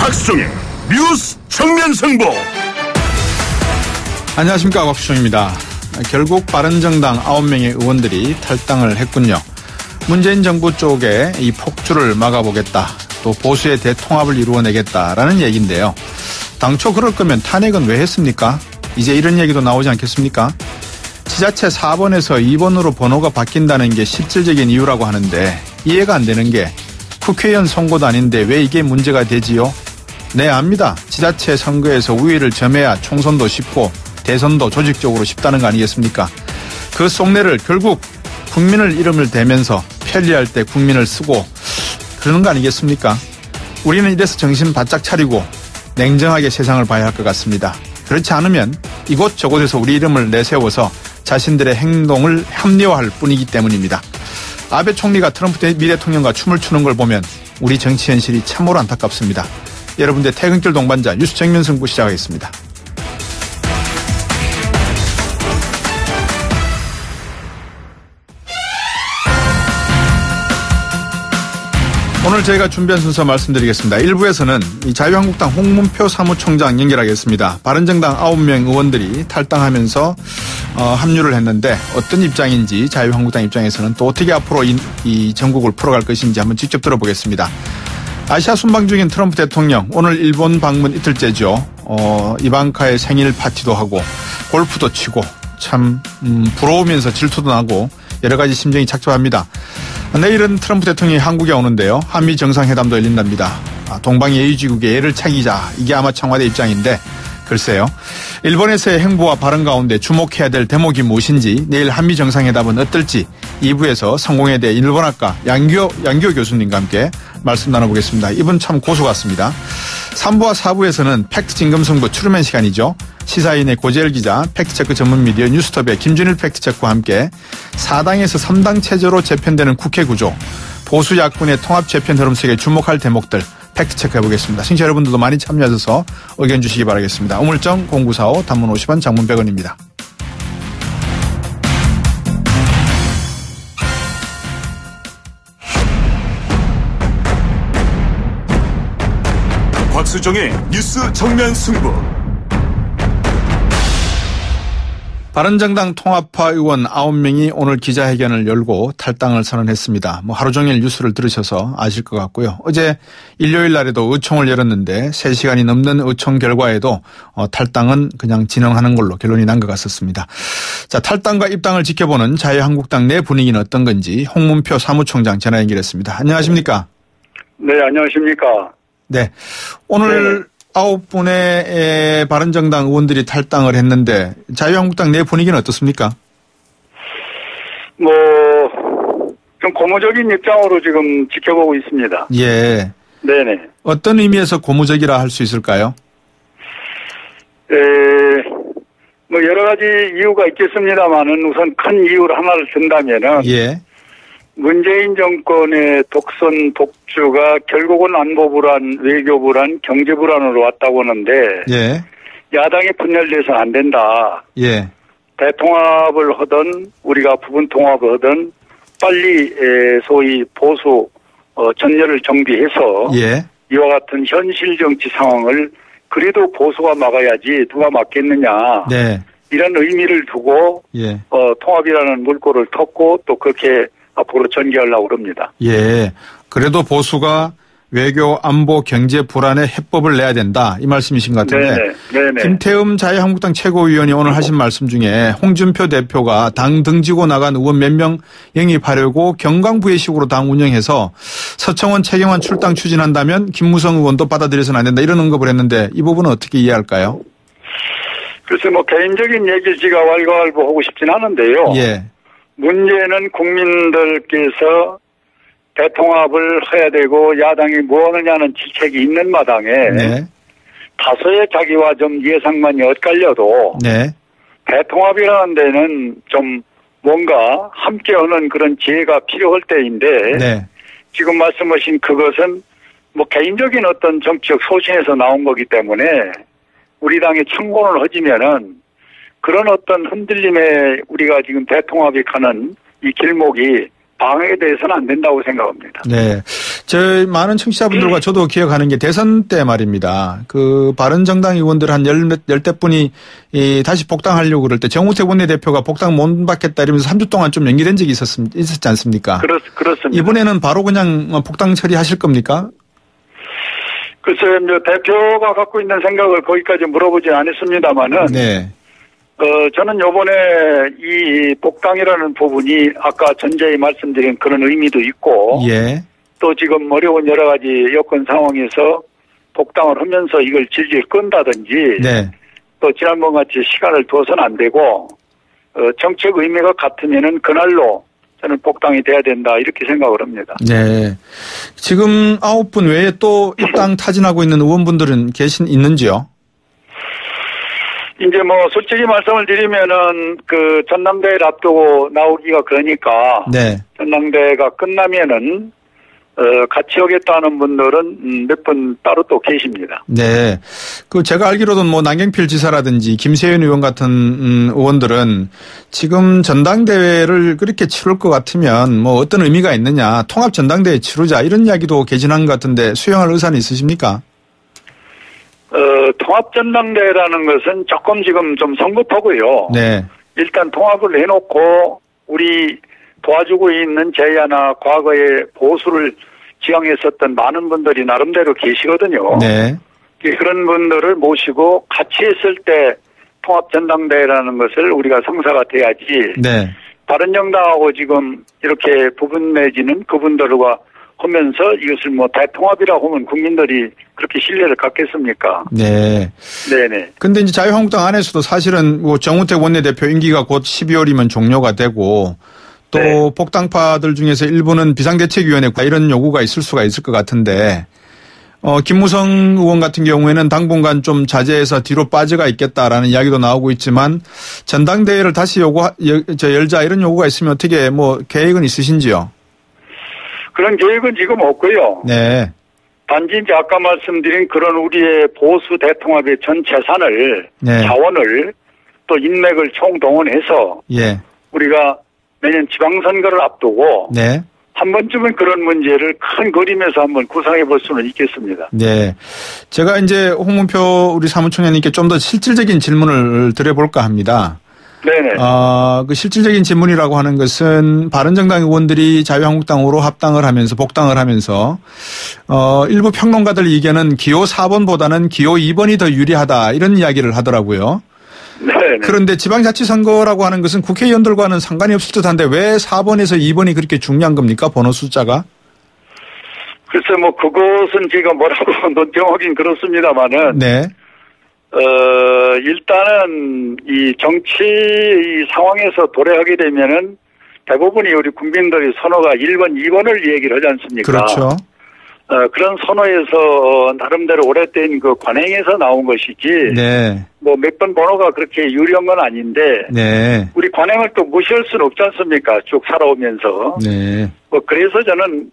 곽수종의 뉴스 정면 승부. 안녕하십니까, 곽수종입니다. 결국 바른정당 9명의 의원들이 탈당을 했군요. 문재인 정부 쪽에 이 폭주를 막아보겠다, 또 보수의 대통합을 이루어내겠다라는 얘기인데요. 당초 그럴 거면 탄핵은 왜 했습니까? 이제 이런 얘기도 나오지 않겠습니까? 지자체 4번에서 2번으로 번호가 바뀐다는 게 실질적인 이유라고 하는데 이해가 안 되는 게 국회의원 선거도 아닌데 왜 이게 문제가 되지요? 네, 압니다. 지자체 선거에서 우위를 점해야 총선도 쉽고 대선도 조직적으로 쉽다는 거 아니겠습니까? 그 속내를 결국 국민을 이름을 대면서 편리할 때 국민을 쓰고 그러는 거 아니겠습니까? 우리는 이래서 정신 바짝 차리고 냉정하게 세상을 봐야 할 것 같습니다. 그렇지 않으면 이곳 저곳에서 우리 이름을 내세워서 자신들의 행동을 합리화할 뿐이기 때문입니다. 아베 총리가 트럼프 미 대통령과 춤을 추는 걸 보면 우리 정치 현실이 참으로 안타깝습니다. 여러분들 퇴근길 동반자 뉴스 정면 승부 시작하겠습니다. 오늘 저희가 준비한 순서 말씀드리겠습니다. 1부에서는 자유한국당 홍문표 사무총장 연결하겠습니다. 바른정당 9명 의원들이 탈당하면서 합류를 했는데 어떤 입장인지, 자유한국당 입장에서는 또 어떻게 앞으로 이 전국을 풀어갈 것인지 한번 직접 들어보겠습니다. 아시아 순방 중인 트럼프 대통령, 오늘 일본 방문 이틀째죠. 이방카의 생일 파티도 하고 골프도 치고 참 부러우면서 질투도 나고 여러 가지 심정이 착잡합니다. 내일은 트럼프 대통령이 한국에 오는데요. 한미 정상회담도 열린답니다. 동방예의지국에 예를 차기자, 이게 아마 청와대 입장인데 글쎄요. 일본에서의 행보와 발언 가운데 주목해야 될 대목이 무엇인지, 내일 한미 정상회담은 어떨지 2부에서 성공에 대해 일본학과 양교 교수님과 함께 말씀 나눠보겠습니다. 이분 참 고수 같습니다. 3부와 4부에서는 팩트 진검승부 추르맨 시간이죠. 시사인의 고재열 기자, 팩트체크 전문 미디어 뉴스톱의 김준일 팩트체크와 함께 4당에서 3당 체제로 재편되는 국회 구조, 보수 야권의 통합 재편 흐름 속에 주목할 대목들 팩트체크 해보겠습니다. 시청자 여러분들도 많이 참여하셔서 의견 주시기 바라겠습니다. 우물정 0945 단문 50원, 장문 100원입니다. 곽수종의 뉴스 정면 승부. 바른정당 통합파 의원 9명이 오늘 기자회견을 열고 탈당을 선언했습니다. 하루 종일 뉴스를 들으셔서 아실 것 같고요. 어제 일요일 날에도 의총을 열었는데 3시간이 넘는 의총 결과에도 탈당은 그냥 진행하는 걸로 결론이 난 것 같았습니다. 자, 탈당과 입당을 지켜보는 자유한국당 내 분위기는 어떤 건지 홍문표 사무총장 전화 연결했습니다. 안녕하십니까? 네, 안녕하십니까? 네. 오늘 9분의 바른정당 의원들이 탈당을 했는데 자유한국당 내 분위기는 어떻습니까? 좀 고무적인 입장으로 지금 지켜보고 있습니다. 예. 네네. 어떤 의미에서 고무적이라 할 수 있을까요? 여러 가지 이유가 있겠습니다만은 우선 큰 이유를 하나를 든다면은. 예. 문재인 정권의 독선 독주가 결국은 안보 불안, 외교 불안, 경제 불안으로 왔다고 하는데, 예. 야당이 분열돼서는 안 된다. 예. 대통합을 하든 우리가 부분 통합을 하든 빨리 소위 보수 전열을 정비해서, 예. 이와 같은 현실 정치 상황을 그래도 보수가 막아야지 누가 막겠느냐. 네. 이런 의미를 두고, 예. 통합이라는 물꼬를 텄고 또 그렇게 앞으로 전개하려고 합니다. 예. 그래도 보수가 외교, 안보, 경제 불안에 해법을 내야 된다, 이 말씀이신 것 같은데. 네네. 김태흠 자유한국당 최고위원이 오늘 하신 말씀 중에 홍준표 대표가 당 등지고 나간 의원 몇 명 영입하려고 경강부회식으로 당 운영해서 서청원, 최경환 출당 추진한다면 김무성 의원도 받아들여서는 안 된다, 이런 언급을 했는데 이 부분은 어떻게 이해할까요? 글쎄 개인적인 얘기를 제가 왈가왈부하고 싶진 않은데요. 예. 문제는 국민들께서 대통합을 해야 되고 야당이 뭐 하느냐는 질책이 있는 마당에, 네. 다소의 자기와 좀 예상만이 엇갈려도, 네. 대통합이라는 데는 좀 뭔가 함께하는 그런 지혜가 필요할 때인데, 네. 지금 말씀하신 그것은 개인적인 어떤 정치적 소신에서 나온 거기 때문에 우리 당이 창곤을 허지면은 그런 어떤 흔들림에 우리가 지금 대통합이 가는 이 길목이 방해돼서는 안 된다고 생각합니다. 네. 저희 많은 청취자분들과 저도 기억하는 게 대선 때 말입니다. 그 바른정당 의원들 한 열대 분이 다시 복당하려고 그럴 때 정우택 원내대표가 복당 못 받겠다 이러면서 3주 동안 좀 연기된 적이 있었지 않습니까? 그렇습니다. 이번에는 바로 그냥 복당 처리하실 겁니까? 글쎄요, 대표가 갖고 있는 생각을 거기까지 물어보지 않았습니다만은. 네. 저는 요번에 이 복당이라는 부분이 아까 전제에 말씀드린 그런 의미도 있고. 예. 또 지금 어려운 여러 가지 여건 상황에서 복당을 하면서 이걸 질질 끈다든지. 네. 또 지난번 같이 시간을 두어서는 안 되고, 정책 의미가 같으면은 그날로 저는 복당이 돼야 된다 이렇게 생각을 합니다. 네. 지금 9분 외에 또 입당 타진하고 있는 의원분들은 있는지요? 이제 솔직히 말씀을 드리면은 그 전당대회를 앞두고 나오기가 그러니까. 네. 전당대회가 끝나면은 같이 오겠다는 분들은 몇 분 따로 또 계십니다. 네. 그 제가 알기로는 남경필 지사라든지 김세현 의원 같은 의원들은 지금 전당대회를 그렇게 치를 것 같으면 어떤 의미가 있느냐, 통합 전당대회 치르자 이런 이야기도 개진한 것 같은데 수용할 의사는 있으십니까? 통합 전당대회라는 것은 조금 지금 좀 성급하고요. 네. 일단 통합을 해놓고 우리 도와주고 있는 제야나 과거에 보수를 지향했었던 많은 분들이 나름대로 계시거든요. 네. 그런 분들을 모시고 같이 했을 때 통합전당대회라는 것을 우리가 성사가 돼야지. 네. 바른정당하고 지금 이렇게 부분 내지는 그분들과 하면서 이것을 대통합이라고 하면 국민들이 그렇게 신뢰를 갖겠습니까? 네. 네네. 근데 이제 자유한국당 안에서도 사실은 정우택 원내대표 임기가 곧 12월이면 종료가 되고 또 네. 복당파들 중에서 일부는 비상대책위원회 이런 요구가 있을 수가 있을 것 같은데 김무성 의원 같은 경우에는 당분간 좀 자제해서 뒤로 빠져가 있겠다라는 이야기도 나오고 있지만 전당대회를 다시 열자 이런 요구가 있으면 어떻게 계획은 있으신지요? 그런 계획은 지금 없고요. 네. 단지 이제 아까 말씀드린 그런 우리의 보수 대통합의 전 재산을 네. 자원을 또 인맥을 총동원해서 예. 우리가 내년 지방선거를 앞두고 네. 한 번쯤은 그런 문제를 큰 그림에서 한번 구상해 볼 수는 있겠습니다. 네. 제가 이제 홍문표 우리 사무총장님께 좀 더 실질적인 질문을 드려볼까 합니다. 네네. 그 실질적인 질문이라고 하는 것은 바른정당 의원들이 자유한국당으로 합당을 하면서 복당을 하면서 일부 평론가들 의견은 기호 4번보다는 기호 2번이 더 유리하다 이런 이야기를 하더라고요. 네네. 그런데 지방자치선거라고 하는 것은 국회의원들과는 상관이 없을 듯한데 왜 4번에서 2번이 그렇게 중요한 겁니까? 번호 숫자가? 글쎄 그것은 제가 뭐라고 논평하긴 그렇습니다만은 네. 일단은 이 정치 상황에서 도래하게 되면은 대부분이 우리 국민들이 선호가 1번, 2번을 얘기를 하지 않습니까? 그렇죠. 그런 선호에서 나름대로 오래된 그 관행에서 나온 것이지. 네. 몇 번 번호가 그렇게 유리한 건 아닌데. 네. 우리 관행을 또 무시할 수는 없지 않습니까? 쭉 살아오면서. 네. 그래서 저는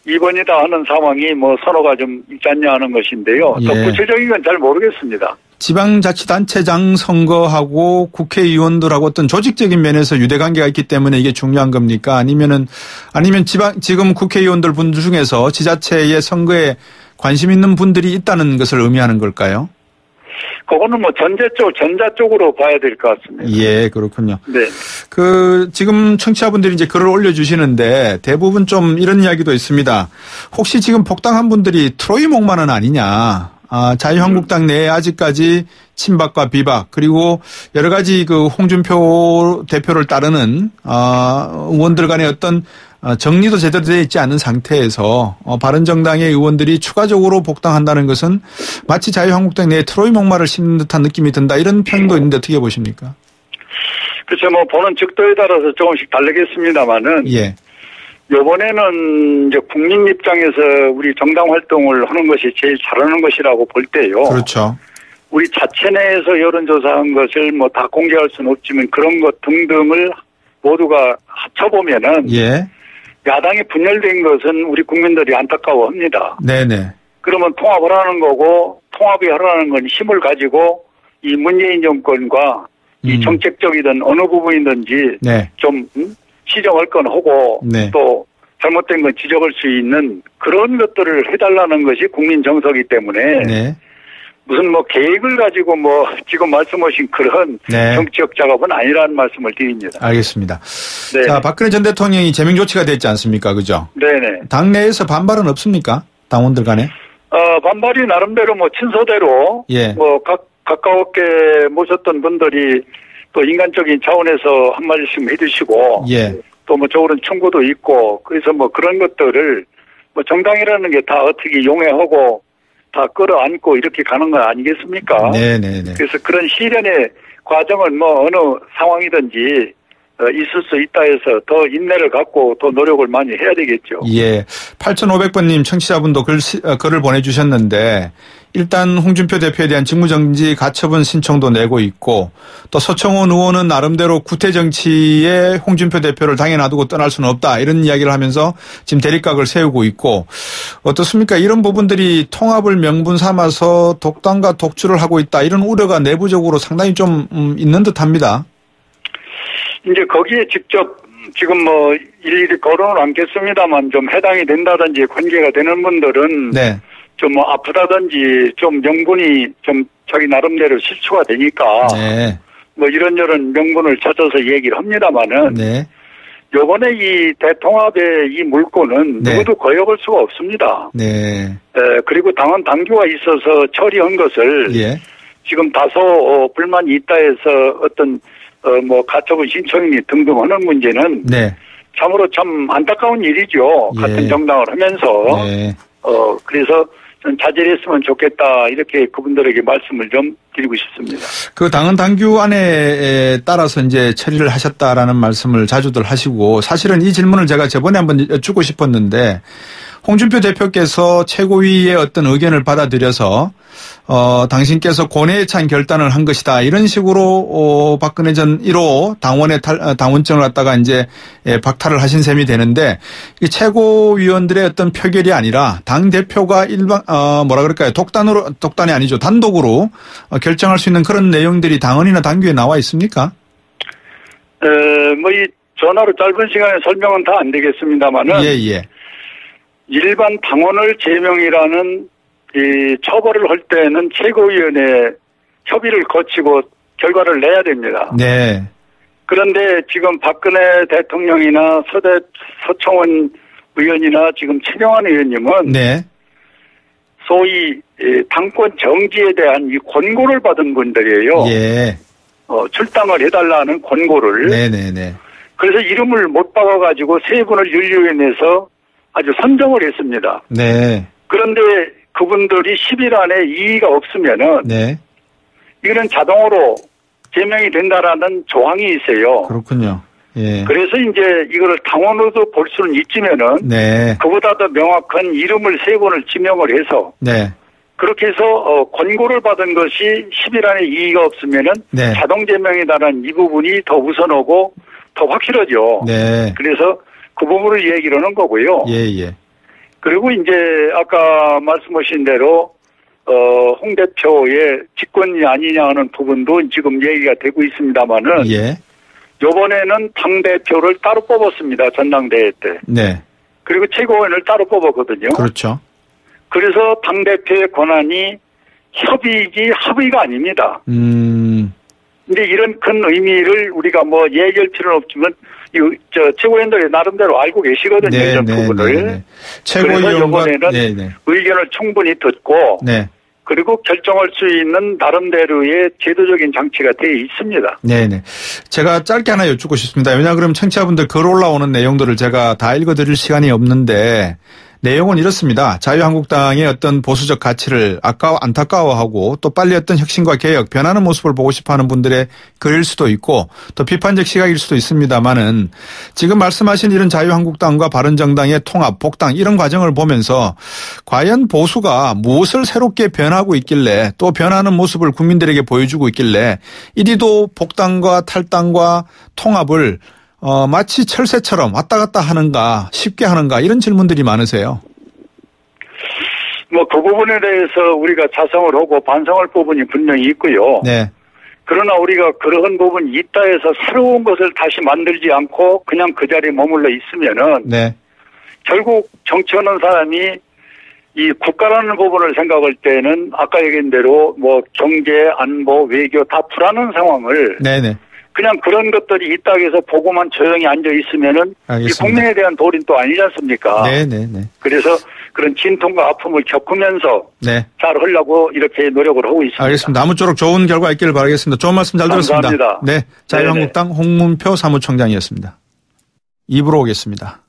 2번이다 하는 상황이 선호가 좀 있지 않냐 하는 것인데요. 또 예. 구체적인 건 잘 모르겠습니다. 지방자치단체장 선거하고 국회의원들하고 어떤 조직적인 면에서 유대관계가 있기 때문에 이게 중요한 겁니까? 아니면 지금 국회의원들 분들 중에서 지자체의 선거에 관심 있는 분들이 있다는 것을 의미하는 걸까요? 그거는 전자 쪽으로 봐야 될 것 같습니다. 예, 그렇군요. 네. 지금 청취자분들이 이제 글을 올려주시는데 대부분 좀 이런 이야기도 있습니다. 혹시 지금 복당한 분들이 트로이 목마는 아니냐. 자유한국당 내에 아직까지 친박과 비박 그리고 여러 가지 홍준표 대표를 따르는 의원들 간의 어떤 정리도 제대로 되어 있지 않은 상태에서 바른정당의 의원들이 추가적으로 복당한다는 것은 마치 자유한국당 내에 트로이 목마를 심는 듯한 느낌이 든다 이런 평도 있는데 어떻게 보십니까? 그렇죠. 보는 즉도에 따라서 조금씩 다르겠습니다만은 예. 이번에는 이제 국민 입장에서 우리 정당 활동을 하는 것이 제일 잘하는 것이라고 볼 때요. 그렇죠. 우리 자체 내에서 여론조사한 것을 다 공개할 수는 없지만 그런 것 등등을 모두가 합쳐보면은 예. 야당이 분열된 것은 우리 국민들이 안타까워합니다. 네네. 그러면 통합을 하는 거고 통합이 하라는 건 힘을 가지고 이 문재인 정권과 이 정책적이든 어느 부분이든지 네. 좀 시정할 건 하고 네. 또 잘못된 건 지적할 수 있는 그런 것들을 해달라는 것이 국민 정서이기 때문에 네. 무슨 뭐 계획을 가지고 뭐 지금 말씀하신 그런 네. 정치적 작업은 아니라는 말씀을 드립니다. 알겠습니다. 네. 자, 박근혜 전 대통령이 제명 조치가 됐지 않습니까? 그죠? 네네. 당내에서 반발은 없습니까? 당원들 간에? 반발이 나름대로 뭐 친서대로 예. 뭐 가까웠게 모셨던 분들이 또 인간적인 차원에서 한 말씀 해주시고 예. 또 뭐 저런 충고도 있고 그래서 뭐 그런 것들을 뭐 정당이라는 게 다 어떻게 용해하고 다 끌어안고 이렇게 가는 건 아니겠습니까? 네네네. 그래서 그런 시련의 과정은 뭐 어느 상황이든지 있을 수 있다 해서 더 인내를 갖고 더 노력을 많이 해야 되겠죠. 예. 8500번님 청취자분도 글을 보내주셨는데 일단 홍준표 대표에 대한 직무정지 가처분 신청도 내고 있고 또 서청원 의원은 나름대로 구태정치에 홍준표 대표를 당에 놔두고 떠날 수는 없다 이런 이야기를 하면서 지금 대립각을 세우고 있고 어떻습니까? 이런 부분들이 통합을 명분 삼아서 독단과 독주를 하고 있다 이런 우려가 내부적으로 상당히 좀 있는 듯합니다. 이제 거기에 직접 지금 뭐 일일이 거론을 않겠습니다만 좀 해당이 된다든지 관계가 되는 분들은 네. 좀 뭐 아프다든지 좀 명분이 좀 자기 나름대로 실추가 되니까 네. 뭐 이런저런 명분을 찾아서 얘기를 합니다만은 네. 요번에 이 대통합의 이 물꼬는 네. 누구도 거역할 수가 없습니다. 네. 그리고 당원 당규가 있어서 처리한 것을 예. 지금 다소 불만이 있다 해서 어떤 뭐 가처분 신청이니 등등 하는 문제는 네. 참으로 참 안타까운 일이죠. 예. 같은 정당을 하면서 네. 그래서 좀 자제했으면 좋겠다 이렇게 그분들에게 말씀을 좀 드리고 싶습니다. 그 당헌 당규 안에 따라서 이제 처리를 하셨다라는 말씀을 자주들 하시고 사실은 이 질문을 제가 저번에 한번 여쭙고 싶었는데 홍준표 대표께서 최고위의 어떤 의견을 받아들여서 당신께서 고뇌에 찬 결단을 한 것이다. 이런 식으로 박근혜 전 1호 당원의 당원증을 갖다가 이제 박탈을 하신 셈이 되는데 이 최고위원들의 어떤 표결이 아니라 당 대표가 독단이 아니죠. 단독으로 결정할 수 있는 그런 내용들이 당헌이나 당규에 나와 있습니까? 뭐 이 전화로 짧은 시간에 설명은 다 안 되겠습니다만은. 예. 일반 당원을 제명이라는 이 처벌을 할 때는 최고위원회 협의를 거치고 결과를 내야 됩니다. 네. 그런데 지금 박근혜 대통령이나 서청원 의원이나 지금 최경환 의원님은 네. 소위 당권 정지에 대한 이 권고를 받은 분들이에요. 예. 출당을 해달라는 권고를. 네네네. 그래서 이름을 못 박아가지고 세 분을 윤리위에 내서 아주 선정을 했습니다. 네. 그런데 그분들이 10일 안에 이의가 없으면은 네. 이거는 자동으로 제명이 된다라는 조항이 있어요. 그렇군요. 예. 그래서 이제 이거를 당원으로도 볼 수는 있지만은 네. 그보다 더 명확한 이름을 세 번을 지명을 해서 네. 그렇게 해서 권고를 받은 것이 10일 안에 이의가 없으면은 네. 자동 제명이다라는 이 부분이 더 우선하고 더 확실하죠. 네. 그래서 그 부분을 얘기를 하는 거고요. 예. 그리고 이제 아까 말씀하신 대로 홍 대표의 직권이 아니냐 하는 부분도 지금 얘기가 되고 있습니다만은 예. 이번에는 당 대표를 따로 뽑았습니다. 전당대회 때. 네. 그리고 최고위원을 따로 뽑았거든요. 그렇죠. 그래서 당 대표의 권한이 협의이지 합의가 아닙니다. 근데 이런 큰 의미를 우리가 뭐 얘기할 필요는 없지만 최고위원들이 나름대로 알고 계시거든요. 네, 이런 부분을. 네. 그래서 이번에는 의견을 충분히 듣고 네. 그리고 결정할 수 있는 나름대로의 제도적인 장치가 되어 있습니다. 네네. 제가 짧게 하나 여쭙고 싶습니다. 왜냐 그러면 청취자분들 글 올라오는 내용들을 제가 다 읽어드릴 시간이 없는데 내용은 이렇습니다. 자유한국당의 어떤 보수적 가치를 안타까워하고 또 빨리 어떤 혁신과 개혁, 변하는 모습을 보고 싶어하는 분들의 글일 수도 있고 또 비판적 시각일 수도 있습니다만은 지금 말씀하신 이런 자유한국당과 바른정당의 통합, 복당 이런 과정을 보면서 과연 보수가 무엇을 새롭게 변하고 있길래 또 변하는 모습을 국민들에게 보여주고 있길래 이리도 복당과 탈당과 통합을 마치 철새처럼 왔다 갔다 하는가, 쉽게 하는가, 이런 질문들이 많으세요. 그 부분에 대해서 우리가 자성을 하고 반성할 부분이 분명히 있고요. 네. 그러나 우리가 그런 부분이 있다 해서 새로운 것을 다시 만들지 않고 그냥 그 자리에 머물러 있으면은. 네. 결국 정치하는 사람이 이 국가라는 부분을 생각할 때는 아까 얘기한 대로 뭐 경제, 안보, 외교 다 불안한 상황을 네네. 그냥 그런 것들이 있다고 해서 보고만 조용히 앉아 있으면은 이 국민에 대한 도리는 또 아니지 않습니까? 네네네. 그래서 그런 진통과 아픔을 겪으면서 네. 잘 하려고 이렇게 노력을 하고 있습니다. 알겠습니다. 아무쪼록 좋은 결과 있기를 바라겠습니다. 좋은 말씀 잘 들었습니다. 감사합니다. 네, 자유한국당 홍문표 사무총장이었습니다. 입으로 오겠습니다.